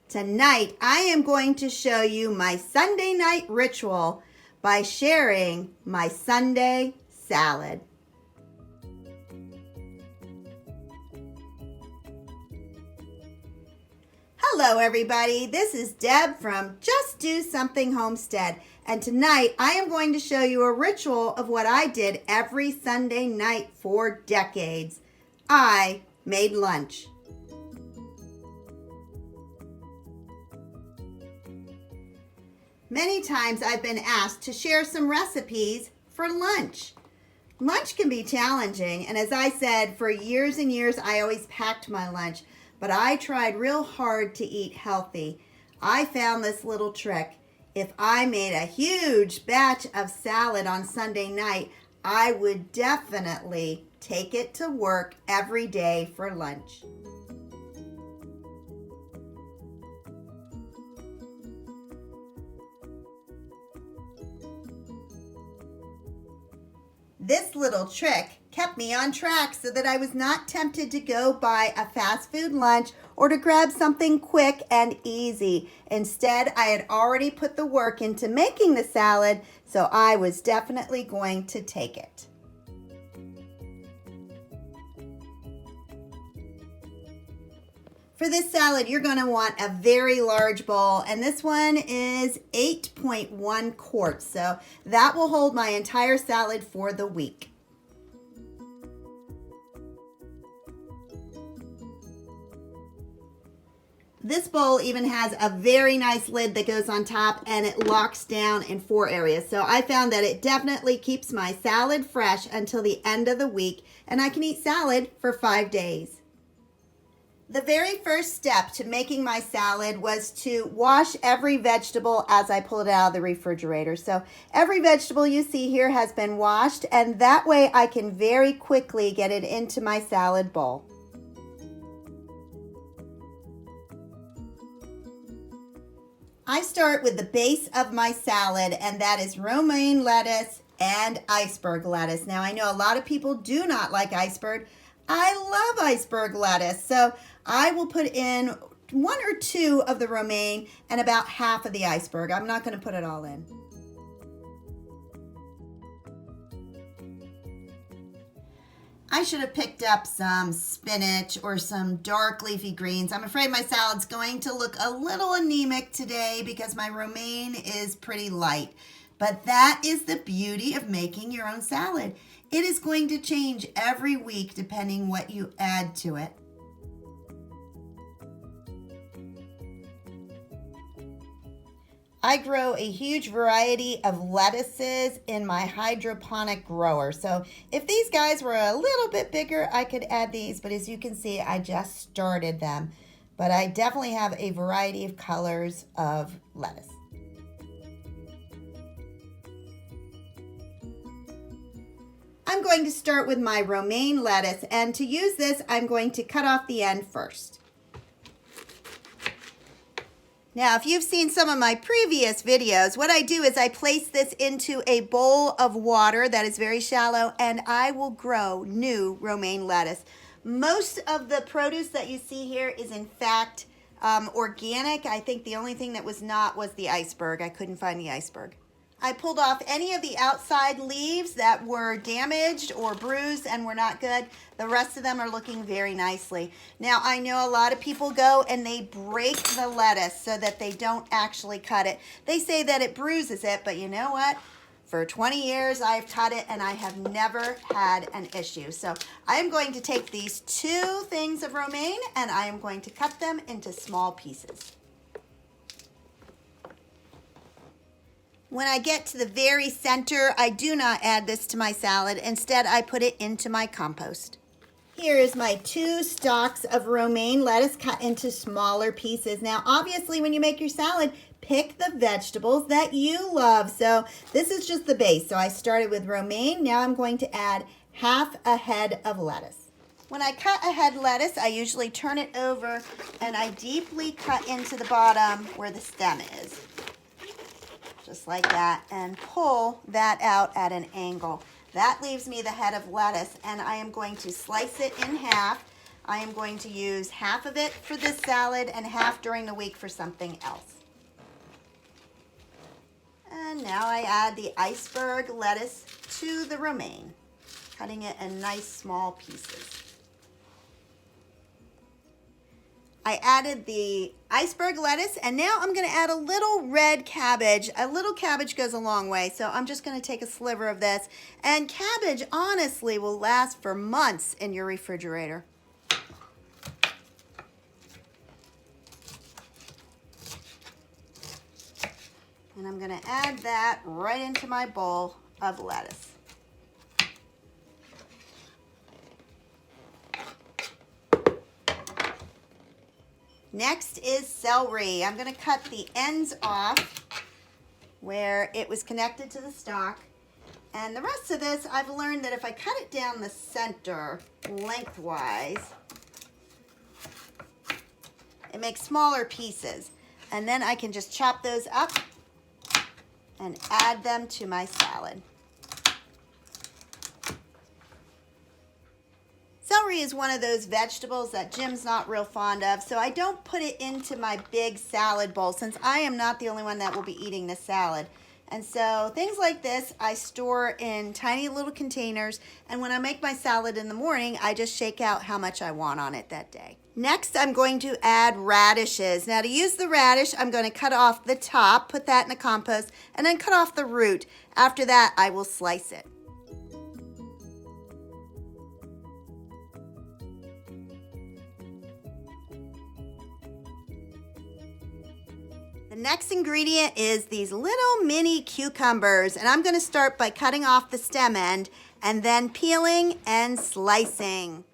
Tonight, I am going to show you my Sunday night ritual by sharing my Sunday salad. Hello everybody, this is Deb from Just Do Something Homestead, and tonight I am going to show you a ritual of what I did every Sunday night for decades. I made lunch. Many times I've been asked to share some recipes for lunch. Lunch can be challenging, and as I said, for years and years I always packed my lunch, but I tried real hard to eat healthy. I found this little trick. If I made a huge batch of salad on Sunday night, I would definitely take it to work every day for lunch. This little trick kept me on track so that I was not tempted to go buy a fast food lunch or to grab something quick and easy. Instead, I had already put the work into making the salad, so I was definitely going to take it. For this salad, you're going to want a very large bowl, and this one is 8.1 quarts, so that will hold my entire salad for the week. This bowl even has a very nice lid that goes on top, and it locks down in 4 areas. So I found that it definitely keeps my salad fresh until the end of the week, and I can eat salad for 5 days. The very first step to making my salad was to wash every vegetable as I pull it out of the refrigerator. So every vegetable you see here has been washed, and that way I can very quickly get it into my salad bowl. I start with the base of my salad, and that is romaine lettuce and iceberg lettuce. Now I know a lot of people do not like iceberg. I love iceberg lettuce, so I will put in 1 or 2 of the romaine and about half of the iceberg. I'm not going to put it all in. I should have picked up some spinach or some dark leafy greens. I'm afraid my salad's going to look a little anemic today because my romaine is pretty light. But that is the beauty of making your own salad. It is going to change every week depending what you add to it. I grow a huge variety of lettuces in my hydroponic grower. So if these guys were a little bit bigger, I could add these, but as you can see, I just started them. But I definitely have a variety of colors of lettuce. I'm going to start with my romaine lettuce, and to use this, I'm going to cut off the end first. Now, if you've seen some of my previous videos, what I do is I place this into a bowl of water that is very shallow, and I will grow new romaine lettuce. Most of the produce that you see here is in fact organic. I think the only thing that was not was the iceberg. I couldn't find the iceberg. I pulled off any of the outside leaves that were damaged or bruised and were not good. The rest of them are looking very nicely. Now, I know a lot of people go and they break the lettuce so that they don't actually cut it. They say that it bruises it, but you know what? For 20 years, I've cut it and I have never had an issue. So I am going to take these 2 things of romaine and I am going to cut them into small pieces. When I get to the very center, I do not add this to my salad. Instead, I put it into my compost. Here is my 2 stalks of romaine lettuce cut into smaller pieces. Now, obviously, when you make your salad, pick the vegetables that you love. So this is just the base. So I started with romaine. Now I'm going to add half a head of lettuce. When I cut a head lettuce, I usually turn it over and I deeply cut into the bottom where the stem is. Just like that, and pull that out at an angle. That leaves me the head of lettuce, and I am going to slice it in half. I am going to use half of it for this salad and half during the week for something else. And now I add the iceberg lettuce to the romaine, cutting it in nice small pieces. I added the iceberg lettuce, and now I'm going to add a little red cabbage. A little cabbage goes a long way, so I'm just going to take a sliver of this. And cabbage, honestly, will last for months in your refrigerator. And I'm going to add that right into my bowl of lettuce. Next is celery. I'm going to cut the ends off where it was connected to the stalk. And the rest of this, I've learned that if I cut it down the center lengthwise, it makes smaller pieces. And then I can just chop those up and add them to my salad. Celery is one of those vegetables that Jim's not real fond of, so I don't put it into my big salad bowl since I am not the only one that will be eating this salad. And so things like this I store in tiny little containers, and when I make my salad in the morning, I just shake out how much I want on it that day. Next, I'm going to add radishes. Now to use the radish, I'm going to cut off the top, put that in the compost, and then cut off the root. After that, I will slice it. The next ingredient is these little mini cucumbers, and I'm going to start by cutting off the stem end and then peeling and slicing.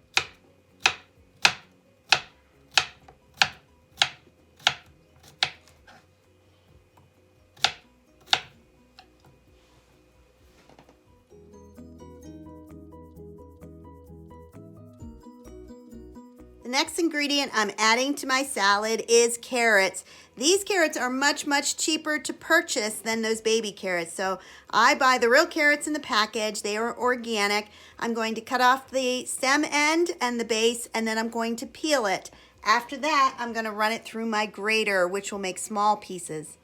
The next ingredient I'm adding to my salad is carrots. These carrots are much, much cheaper to purchase than those baby carrots. So I buy the real carrots in the package. They are organic. I'm going to cut off the stem end and the base, and then I'm going to peel it. After that, I'm going to run it through my grater, which will make small pieces.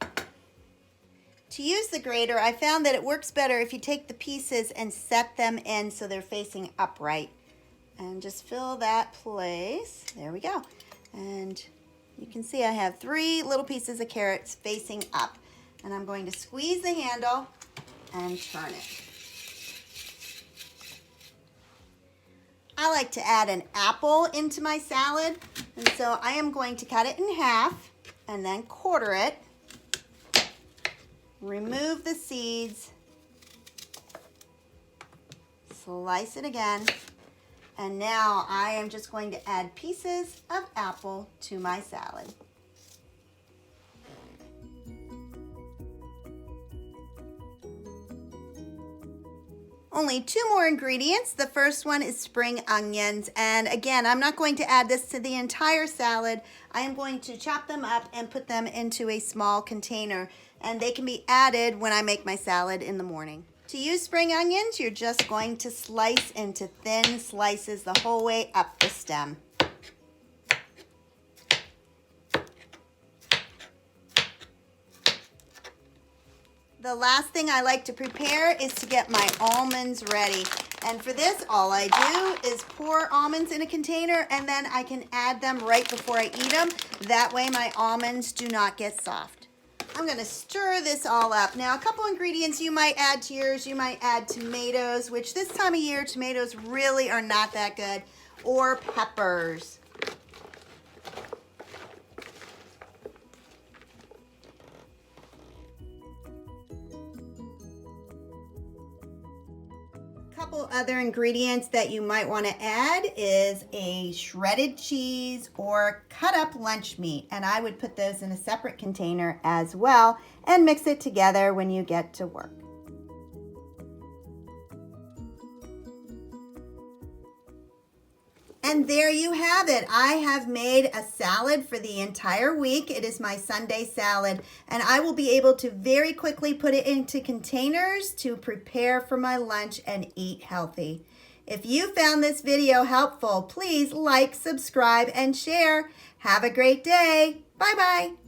To use the grater, I found that it works better if you take the pieces and set them in so they're facing upright. And just fill that place. There we go. And you can see I have 3 little pieces of carrots facing up. And I'm going to squeeze the handle and turn it. I like to add an apple into my salad. And so I am going to cut it in half and then quarter it. Remove the seeds. Slice it again. And now I am just going to add pieces of apple to my salad. Only 2 more ingredients. The first one is spring onions. And again, I'm not going to add this to the entire salad. I am going to chop them up and put them into a small container. And they can be added when I make my salad in the morning. To use spring onions, you're just going to slice into thin slices the whole way up the stem. The last thing I like to prepare is to get my almonds ready. And for this, all I do is pour almonds in a container, and then I can add them right before I eat them. That way my almonds do not get soft. I'm going to stir this all up. Now, a couple ingredients you might add to yours. You might add tomatoes, which this time of year, tomatoes really are not that good, or peppers. Couple other ingredients that you might want to add is a shredded cheese or cut up lunch meat, and I would put those in a separate container as well and mix it together when you get to work. And there you have it. I have made a salad for the entire week. It is my Sunday salad, and I will be able to very quickly put it into containers to prepare for my lunch and eat healthy. If you found this video helpful, please like, subscribe, and share. Have a great day. Bye-bye.